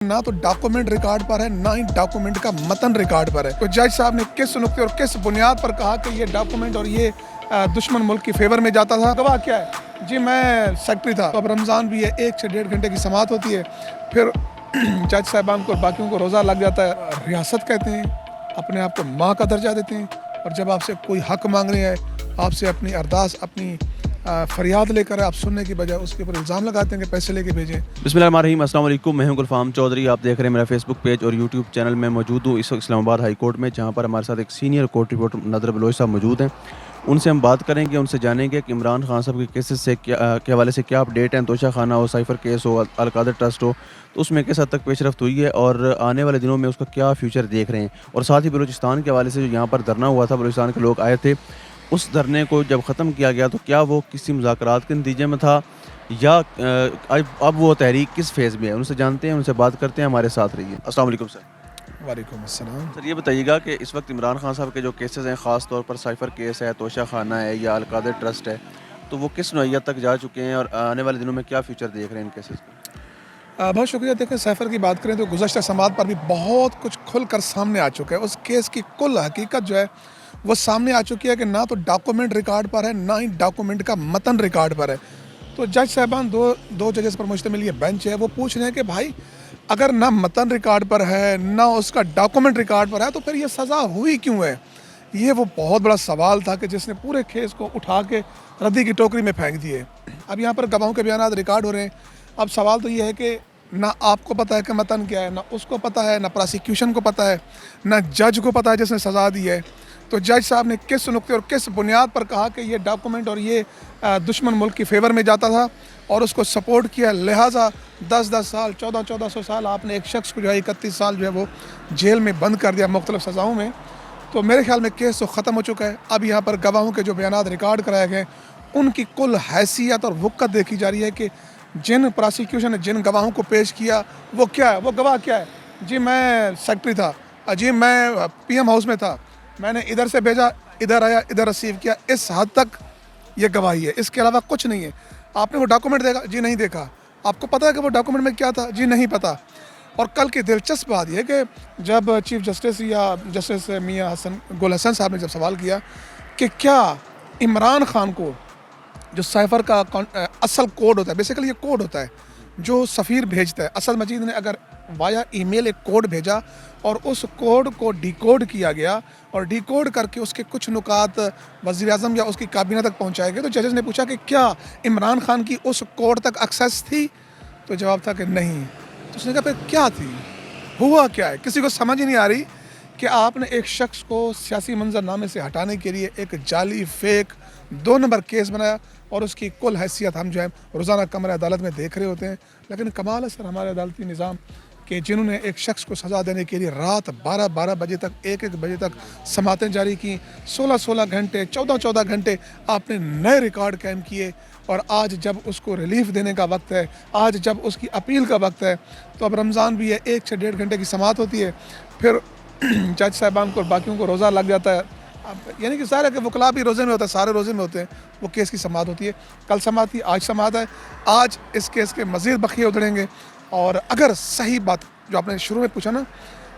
ना तो document record पर है, ना ही डॉक्यूमेंट का मतन रिकॉर्ड पर है। तो जज साहब ने किस नुक्ते और किस बुनियाद पर कहा कि ये डॉक्यूमेंट और ये दुश्मन मुल्क की फेवर में जाता था? गवाह क्या है? जी मैं सेक्रेटरी था। तो अब रमज़ान भी है, 1 से 1.5 घंटे की समाअत होती है, फिर जज साहबान को और बाकियों को रोज़ा लग जाता है। रियासत कहते हैं, अपने आप को माँ का दर्जा देते हैं, और जब आपसे कोई हक मांग रहे हैं, आपसे अपनी अरदास, अपनी फरियाद लेकर आप सुनने की बजाय उसके ऊपर इल्ज़ाम लगाते हैं कि पैसे लेके भेजें। बिस्मिल्लाहिर्रहमानिर्रहीम, अस्सलाम वालेकुम। मैं हूं गुलफाम चौधरी। आप देख रहे हैं मेरा फेसबुक पेज और यूट्यूब चैनल में मौजूद हूं इस वक्त इस्लामाबाद हाई कोर्ट में, जहां पर हमारे साथ एक सीनियर कोर्ट रिपोर्टर नदर बलोच साहब मौजूद हैं। उनसे हम बात करेंगे, उनसे जानेंगे कि इमरान खान साहब के केसेस से के हवाले से क्या अपडेट हैं। तोशा खाना हो, साइफर केस हो, अलकादर ट्रस्ट हो, तो उसमें किस हद तक पेशरफ्त हुई है और आने वाले दिनों में उसका क्या फ्यूचर देख रहे हैं। और साथ ही बलूचिस्तान के हवाले से जो यहाँ पर धरना हुआ था, बलूचिस्तान के लोग आए थे, उस धरने को जब ख़त्म किया गया तो क्या वो किसी मुज़ाकरात के नतीजे में था या अब वो तहरीक किस फेज़ में है, उनसे जानते हैं, उनसे बात करते हैं। हमारे साथ रहिए। अस्सलाम वालेकुम सर। वालेकुम अस्सलाम। सर ये बताइएगा कि इस वक्त इमरान खान साहब के जो केसेस हैं, ख़ास तौर पर साइफर केस है, तोशा खाना है या अलकादर ट्रस्ट है, तो वो किस नौइयत तक जा चुके हैं और आने वाले दिनों में क्या फ्यूचर देख रहे हैं इन केसेस को? बहुत शुक्रिया। देखें, साइफर की बात करें तो गुज़श्ता समात पर भी बहुत कुछ खुल कर सामने आ चुका है। उस केस की कुल हकीकत जो है वो सामने आ चुकी है कि ना तो डॉक्यूमेंट रिकॉर्ड पर है, ना ही डॉक्यूमेंट का मतन रिकॉर्ड पर है। तो जज साहबान दो जजेस पर मुश्तमिल ये बेंच है, वो पूछ रहे हैं कि भाई अगर ना मतन रिकॉर्ड पर है, ना उसका डॉक्यूमेंट रिकॉर्ड पर है, तो फिर ये सज़ा हुई क्यों है? ये वो बहुत बड़ा सवाल था कि जिसने पूरे केस को उठा के रद्दी की टोकरी में फेंक दिए। अब यहाँ पर गवाहों के बयान रिकॉर्ड हो रहे हैं। अब सवाल तो ये है कि ना आपको पता है कि मतन क्या है, ना उसको पता है, ना प्रोसिक्यूशन को पता है, ना जज को पता है जिसने सज़ा दी है। तो जज साहब ने किस नुक्ते और किस बुनियाद पर कहा कि ये डॉक्यूमेंट और ये दुश्मन मुल्क की फेवर में जाता था और उसको सपोर्ट किया, लिहाजा 10-10 साल, 1400 साल आपने एक शख्स को जो है 31 साल जो है वो जेल में बंद कर दिया मुख्तलिफ सज़ाओं में। तो मेरे ख्याल में केस तो ख़त्म हो चुका है। अब यहाँ पर गवाहों के जो बयान रिकॉर्ड कराए गए, उनकी कुल हैसियत और वक़्त देखी जा रही है कि जिन प्रोसिक्यूशन ने जिन गवाहों को पेश किया वो क्या है, वो गवाह क्या है। जी मैं सेक्रेटरी था, जी मैं PM हाउस में था, मैंने इधर से भेजा, इधर आया, इधर रिसीव किया, इस हद तक ये गवाही है, इसके अलावा कुछ नहीं है। आपने वो डॉक्यूमेंट देखा? जी नहीं देखा। आपको पता है कि वो डॉक्यूमेंट में क्या था? जी नहीं पता। और कल की दिलचस्प बात यह कि जब चीफ जस्टिस या जस्टिस मियां गुल हसन साहब ने जब सवाल किया कि क्या इमरान खान को जो साइफर का असल कोड होता है, बेसिकली ये कोड होता है जो सफ़ीर भेजता है, असद मजीद ने अगर वाया ईमेल एक कोड भेजा और उस कोड को डिकोड किया गया और डिकोड करके उसके कुछ नुकात वज़ीर-ए-आज़म या उसकी काबीना तक पहुंचाए गए, तो जजेस ने पूछा कि क्या इमरान खान की उस कोड तक एक्सेस थी? तो जवाब था कि नहीं। तो उसने कहा फिर क्या थी, हुआ क्या है? किसी को समझ ही नहीं आ रही कि आपने एक शख्स को सियासी मंजरनामे से हटाने के लिए एक जाली फेक 2 नंबर केस बनाया और उसकी कुल हैसियत हम जो है रोज़ाना कमरे अदालत में देख रहे होते हैं। लेकिन कमाल है सर हमारे अदालती निज़ाम कि जिन्होंने एक शख्स को सज़ा देने के लिए रात 12-12 बजे तक, 1-1 बजे तक समातें जारी की, 16-16 घंटे, 14-14 घंटे आपने नए रिकॉर्ड कायम किए, और आज जब उसको रिलीफ देने का वक्त है, आज जब उसकी अपील का वक्त है, तो अब रमज़ान भी है, 1 से 1.5 घंटे की समाअत होती है, फिर जज साहबान को और बाकियों को रोज़ा लग जाता है। अब यानी कि सारे के वकला भी रोज़े में होता है, सारे रोज़े में होते हैं, वो केस की समाअत होती है। कल समाअत थी, आज समाअत है। आज इस केस के मज़ीद बखिए उधड़ेंगे, और अगर सही बात जो आपने शुरू में पूछा ना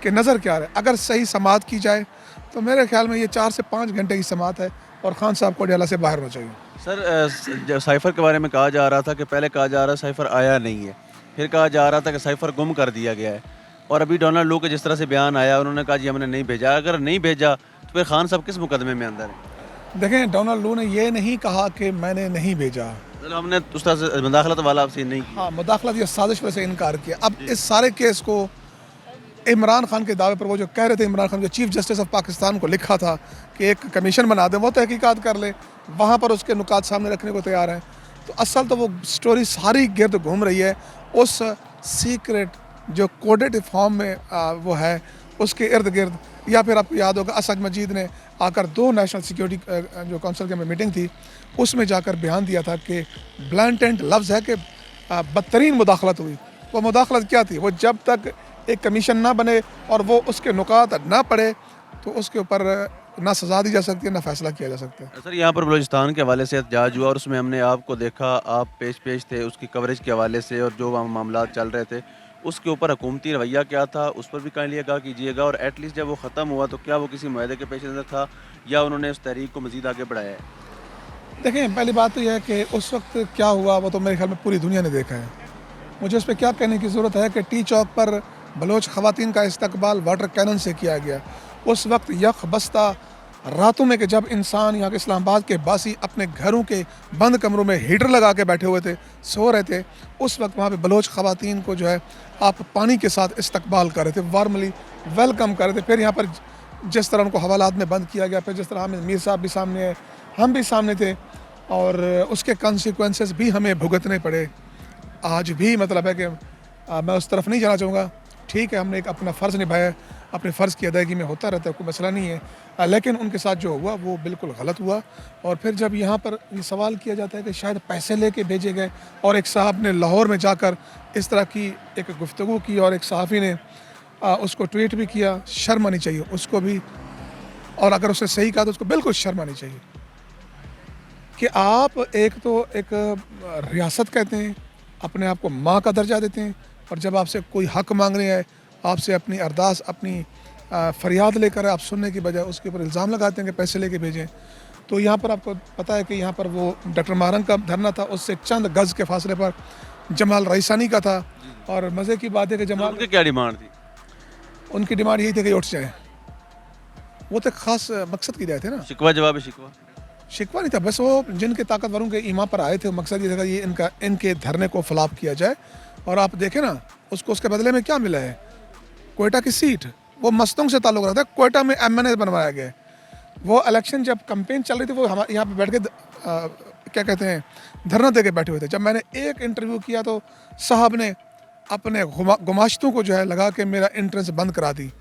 कि नज़र क्या है, अगर सही समाअत की जाए तो मेरे ख्याल में ये 4 से 5 घंटे की समाअत है और खान साहब को जेल से बाहर होना चाहिए। सर साइफर के बारे में कहा जा रहा था कि पहले कहा जा रहा साइफर आया नहीं है, फिर कहा जा रहा था कि साइफर गुम कर दिया गया है, और अभी डोनाल्ड लू के जिस तरह से बयान आया, उन्होंने कहा जी हमने नहीं भेजा। अगर नहीं भेजा तो फिर खान साहब किस मुकदमे में अंदर है? देखें, डोनाल्ड लू ने ये नहीं कहा कि मैंने नहीं भेजा, हमने उस तरह से मुदाखलत वाला आपसे नहीं किया। हाँ, मुदाखलत या साजिश पर से इनकार किया। अब इस सारे केस को इमरान खान के दावे पर वो जो कह रहे थे, इमरान खान जो चीफ जस्टिस ऑफ पाकिस्तान को लिखा था कि एक कमीशन बना दें, वो तहकीकात कर ले, वहाँ पर उसके नुकात सामने रखने को तैयार हैं। तो असल तो वो स्टोरी सारी गिर्द घूम रही है उस सीक्रेट जो कोडेड फॉर्म में वो है, उसके इर्द गिर्द। या फिर आपको याद होगा असद मजीद ने आकर 2 नेशनल सिक्योरिटी जो काउंसिल की मीटिंग थी उसमें जाकर बयान दिया था कि ब्लैंटेंट लफ्ज़ है कि बदतरीन मुदाखलत हुई। वो मुदाखलत क्या थी? वो जब तक एक कमीशन ना बने और वो उसके नुकात ना पड़े तो उसके ऊपर ना सज़ा दी जा सकती है, ना फैसला किया जा सकता है। सर यहाँ पर बलूचिस्तान के हवाले से एहतजाज हुआ और उसमें हमने आपको देखा, आप पेश थे उसकी कवरेज के हवाले से, और जो वहाँ मामला चल रहे थे उसके ऊपर हुकूमती रवैया क्या था, उस पर भी काइंडली आगाह कीजिएगा। और एटलीस्ट जब वो ख़त्म हुआ तो क्या वो किसी मुआहदे के पेश नज़र था या उन्होंने उस तहरीक को मज़ीद आगे बढ़ाया है? देखें, पहली बात तो यह है कि उस वक्त क्या हुआ वो तो मेरे ख्याल में पूरी दुनिया ने देखा है। मुझे उस पर क्या कहने की ज़रूरत है कि टी चौक पर बलोच ख़वातीन का इस्तकबाल वाटर कैनन से किया गया। उस वक्त यख बस्ता रातों में कि जब इंसान यहाँ के इस्लामाबाद के बासी अपने घरों के बंद कमरों में हीटर लगा के बैठे हुए थे, सो रहे थे, उस वक्त वहाँ पे बलोच ख़वातीन को जो है आप पानी के साथ इस्तकबाल कर रहे थे, वार्मली वेलकम कर रहे थे। फिर यहाँ पर जिस तरह उनको हवालात में बंद किया गया, फिर जिस तरह हमें मीर साहब भी सामने है, हम भी सामने थे, और उसके कंसिक्वेंसेस भी हमें भुगतने पड़े। आज भी मतलब है कि मैं उस तरफ नहीं जाना चाहूँगा। ठीक है, हमने एक अपना फ़र्ज़ निभाया, अपने फ़र्ज़ की अदायगी में होता रहता है, कोई मसला नहीं है। लेकिन उनके साथ जो हुआ वो बिल्कुल गलत हुआ। और फिर जब यहाँ पर ये सवाल किया जाता है कि शायद पैसे लेके भेजे गए, और एक साहब ने लाहौर में जाकर इस तरह की एक गुफ्तगू की और एक सहाफ़ी ने उसको ट्वीट भी किया, शर्म आनी चाहिए उसको भी। और अगर उसने सही कहा तो उसको बिल्कुल शर्म आनी चाहिए कि आप एक तो एक रियासत कहते हैं, अपने आप को माँ का दर्जा देते हैं, और जब आपसे कोई हक मांग रहे हैं, आपसे अपनी अरदास, अपनी फरियाद लेकर आप सुनने की बजाय उसके ऊपर इल्ज़ाम लगाते हैं कि पैसे लेके भेजें। तो यहाँ पर आपको पता है कि यहाँ पर वो डॉक्टर मारंग का धरना था, उससे चंद गज़ के फासले पर जमाल रईसानी का था। और मज़े की बात है कि जमाल, उनकी क्या डिमांड थी? उनकी डिमांड यही थी कि ये उठ जाएँ। वो तो एक ख़ास मकसद की रहे थे ना, शिकवा जवाब शिकवा। शिकवा नहीं था, बस वो जिनके ताकतवरों के ईमा पर आए थे, मकसद ये था कि ये इनके धरने को फ्लॉप किया जाए। और आप देखें ना, उसको उसके बदले में क्या मिला है? क्वेटा की सीट, वो मस्तों से ताल्लुक़ रखता है, क्वेटा में MNA बनवाया गया है। वो इलेक्शन जब कैंपेन चल रही थी, वो हमारे यहाँ पे बैठ के क्या कहते हैं, धरना दे के बैठे हुए थे। जब मैंने एक इंटरव्यू किया तो साहब ने अपने गुमाश्तों को जो है लगा के मेरा एंट्रेंस बंद करा दी।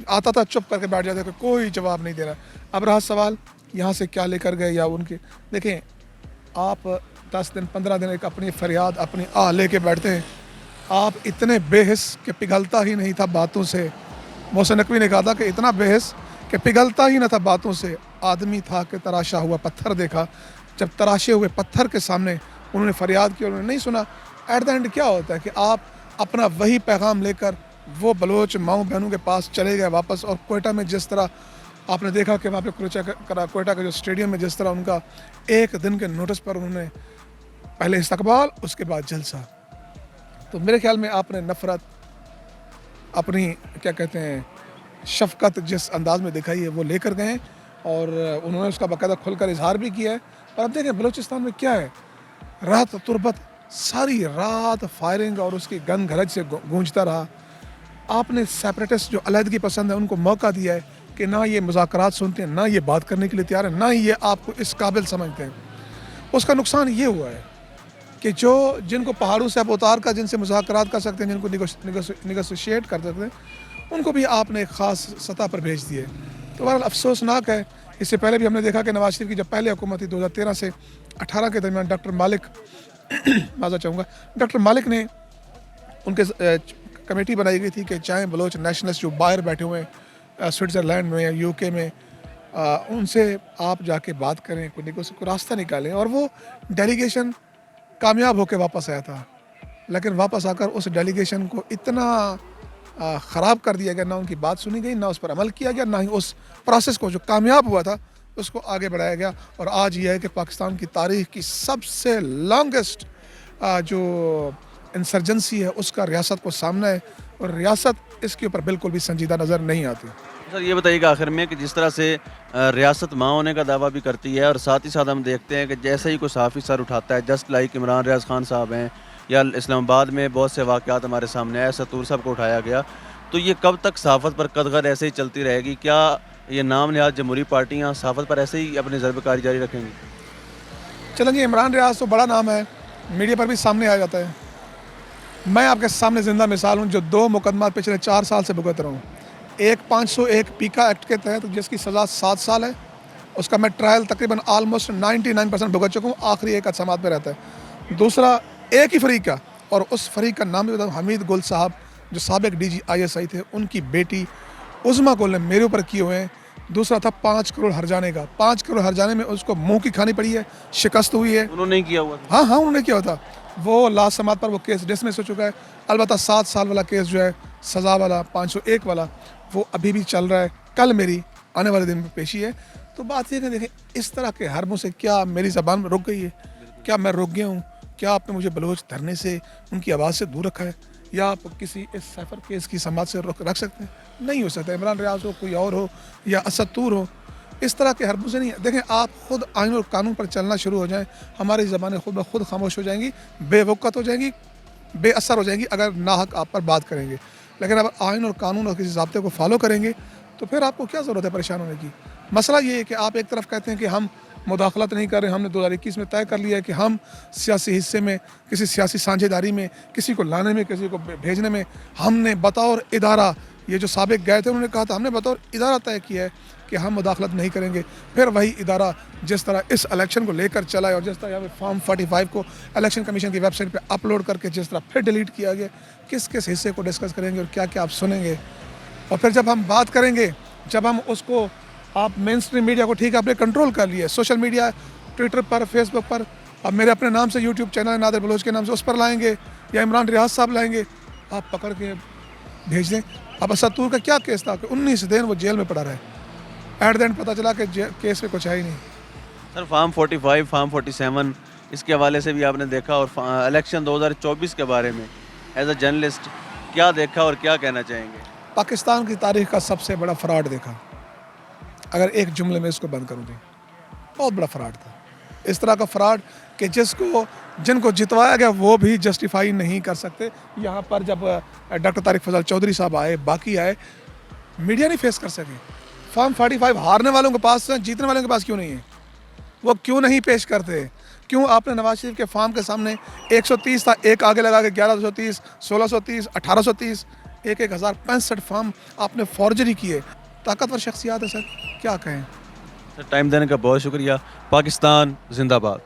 आता था चुप करके बैठ जाते, कोई जवाब नहीं दे रहा। अब रहा सवाल यहाँ से क्या लेकर गए या उनके, देखें आप 10 दिन 15 दिन एक अपनी फरियाद, अपनी लेके बैठते हैं। आप इतने बेहिस कि पिघलता ही नहीं था बातों से। मोहसिन नकवी ने कहा था कि इतना बेहिस कि पिघलता ही न था बातों से। आदमी था कि तराशा हुआ पत्थर देखा। जब तराशे हुए पत्थर के सामने उन्होंने फरियाद की, उन्होंने नहीं सुना। एट द एंड क्या होता है कि आप अपना वही पैगाम लेकर वो बलोच माओ बहनों के पास चले गए वापस। और क्वेटा में जिस तरह आपने देखा कि वहाँ पे क्वेटा का जो स्टेडियम में जिस तरह उनका एक दिन के नोटिस पर उन्होंने पहले इस्तकबाल, उसके बाद जलसा। तो मेरे ख्याल में आपने नफ़रत, अपनी क्या कहते हैं शफ़क़त जिस अंदाज़ में दिखाई है वो लेकर गए, और उन्होंने उसका बाकायदा खुलकर इजहार भी किया है। और अब देखें बलूचिस्तान में क्या है, रात तुरबत सारी रात फायरिंग और उसकी गन गरज से गूंजता रहा। आपने सेपरेटिस्ट जो अलहदगी पसंद है उनको मौका दिया है कि ना ये मुज़ाकरात सुनते हैं, ना ये बात करने के लिए तैयार है, ना ही ये आपको इस काबिल समझते हैं। उसका नुकसान ये हुआ है कि जिनको पहाड़ों से आप उतार कर जिनसे मुज़ाकरात कर सकते हैं, जिनको निगोशिएट कर सकते हैं, उनको भी आपने एक ख़ास सतह पर भेज दिए। तो बहरहाल अफसोसनाक है। इससे पहले भी हमने देखा कि नवाज शरीफ की जब पहले हुकूमत थी 2013 से 18 के दरमियान, डॉक्टर मालिक माज़ा चाहूँगा, डॉक्टर मालिक ने उनके कमेटी बनाई गई थी कि चाहे बलोच नेशनलिस्ट जो बाहर बैठे हुए हैं स्विट्ज़रलैंड में या UK में, उनसे आप जाके बात करें, कोई रास्ता निकालें। और वो डेलीगेशन कामयाब होकर वापस आया था, लेकिन वापस आकर उस डेलीगेशन को इतना ख़राब कर दिया गया, ना उनकी बात सुनी गई, ना उस पर अमल किया गया, ना ही उस प्रोसेस को जो कामयाब हुआ था उसको आगे बढ़ाया गया। और आज ये है कि पाकिस्तान की तारीख़ की सबसे लॉन्गेस्ट जो इंसर्जेंसी है उसका रियासत को सामना है, और रियासत इसके ऊपर बिल्कुल भी संजीदा नज़र नहीं आती। सर ये बताइएगा आखिर में कि जिस तरह से रियासत माँ होने का दावा भी करती है, और साथ ही साथ हम देखते हैं कि जैसे ही कोई सहाफ़ी सर उठाता है, जस्ट लाइक इमरान रियाज खान साहब हैं, या इस्लामाबाद में बहुत से वाक़यात हमारे सामने आए, सतूर साहब को उठाया गया, तो ये कब तक सहाफ़त पर कदगद ऐसे ही चलती रहेगी? क्या ये नाम नहाज़ जमहूरी पार्टियाँ सहाफ़त पर ऐसे ही अपनी ज़रबकारी जारी रखेंगी? चलें जी, इमरान रियाज तो बड़ा नाम है, मीडिया पर भी सामने आ जाता है। मैं आपके सामने ज़िंदा मिसाल हूँ जो 2 मुकदमा पिछले 4 साल से भुगत रहा हूँ। एक 501 पीका एक्ट के तहत जिसकी सज़ा 7 साल है, उसका मैं ट्रायल तकरीबन ऑलमोस्ट 99% भुगत चुका हूँ, आखिरी एक समात में रहता है। दूसरा एक ही फरीक का, और उस फरीक का नाम भी बताऊँ, हमीद गुल साहब जो साबिक DG ISI थे, उनकी बेटी उज़मा गुल ने मेरे ऊपर किए हुए हैं। दूसरा था 5 करोड़ हर्जाने का। 5 करोड़ हर्जाने में उसको मुँह की खानी पड़ी है, शिकस्त हुई है। उन्होंने नहीं किया हुआ था? हाँ, उन्होंने किया होता। वो लास्ट समात पर वो केस डिसमिस हो चुका है। अलबत्ता 7 साल वाला केस जो है सज़ा वाला 501 वाला वो अभी भी चल रहा है। कल मेरी आने वाले दिन में पेशी है। तो बात ये है कि देखें इस तरह के हरबों से क्या मेरी ज़बान रुक गई है? क्या मैं रुक गया हूँ? क्या आपने मुझे बलोच धरने से, उनकी आवाज़ से दूर रखा है? या आप किसी इस सैफर केस की समाज से रख सकते हैं? नहीं हो सकता। इमरान रियाज हो, कोई और हो, या असद तूर हो, इस तरह के हरबों से नहीं। देखें आप खुद आइन और कानून पर चलना शुरू हो जाएं, हमारी ज़बानें खुद ब खुद खामोश हो जाएंगी, बेवक़्त हो जाएंगी, बेअसर हो जाएंगी अगर नाहक आप पर बात करेंगे। लेकिन अगर आइन और कानून और किसी ज़ाब्ते को फॉलो करेंगे तो फिर आपको क्या ज़रूरत है परेशान होने की? मसला ये है कि आप एक तरफ कहते हैं कि हम मुदाखलत नहीं कर रहे, हमने 2021 में तय कर लिया है कि हम सियासी हिस्से में, किसी सियासी साझेदारी में, किसी को लाने में, किसी को भेजने में, हमने बतौर इदारा, ये जो साबिक गए थे उन्होंने कहा था हमने बतौर इदारा तय किया है कि हम मुदाखलत नहीं करेंगे। फिर वही इदारा जिस तरह इस इलेक्शन को लेकर चला है और जिस तरह यहाँ पे फॉर्म 45 को इलेक्शन कमीशन की वेबसाइट पे अपलोड करके जिस तरह फिर डिलीट किया गया, किस किस हिस्से को डिस्कस करेंगे और क्या क्या आप सुनेंगे। और फिर जब हम बात करेंगे, जब हम उसको, आप मेन स्ट्रीम मीडिया को ठीक है आपने कंट्रोल कर लिया, सोशल मीडिया ट्विटर पर, फेसबुक पर, अब मेरे अपने नाम से यूट्यूब चैनल नादिर बलोच के नाम से उस पर लाएंगे या इमरान रियाज साहब लाएंगे, आप पकड़ के भेज दें। अब असद तूर का क्या केस था कि 19 दिन वो जेल में पड़ा रहा है, एट द एंड पता चला कि केस में कुछ है ही नहीं। सर फार्म 45, फार्म 47 इसके हवाले से भी आपने देखा, और इलेक्शन 2024 के बारे में एज अ जर्नलिस्ट क्या देखा और क्या कहना चाहेंगे? पाकिस्तान की तारीख का सबसे बड़ा फ्रॉड देखा, अगर एक जुमले में इसको बंद करूँ तो बहुत बड़ा फ्रॉड था। इस तरह का फ्रॉड कि जिनको जितवाया गया वो भी जस्टिफाई नहीं कर सकते। यहाँ पर जब डॉक्टर तारिक फजल चौधरी साहब आए, बाकी आए, मीडिया नहीं फेस कर सके। फॉर्म 45 हारने वालों के पास, जीतने वालों के पास क्यों नहीं है? वो क्यों नहीं पेश करते? क्यों आपने नवाज शरीफ के फॉर्म के सामने 130 था, एक आगे लगा के 1130, 1630, 1830, 1065 फॉर्म आपने फॉर्जरी किए। ताकतवर शख्सियात है सर, क्या कहें। सर टाइम देने का बहुत शुक्रिया। पाकिस्तान जिंदाबाद।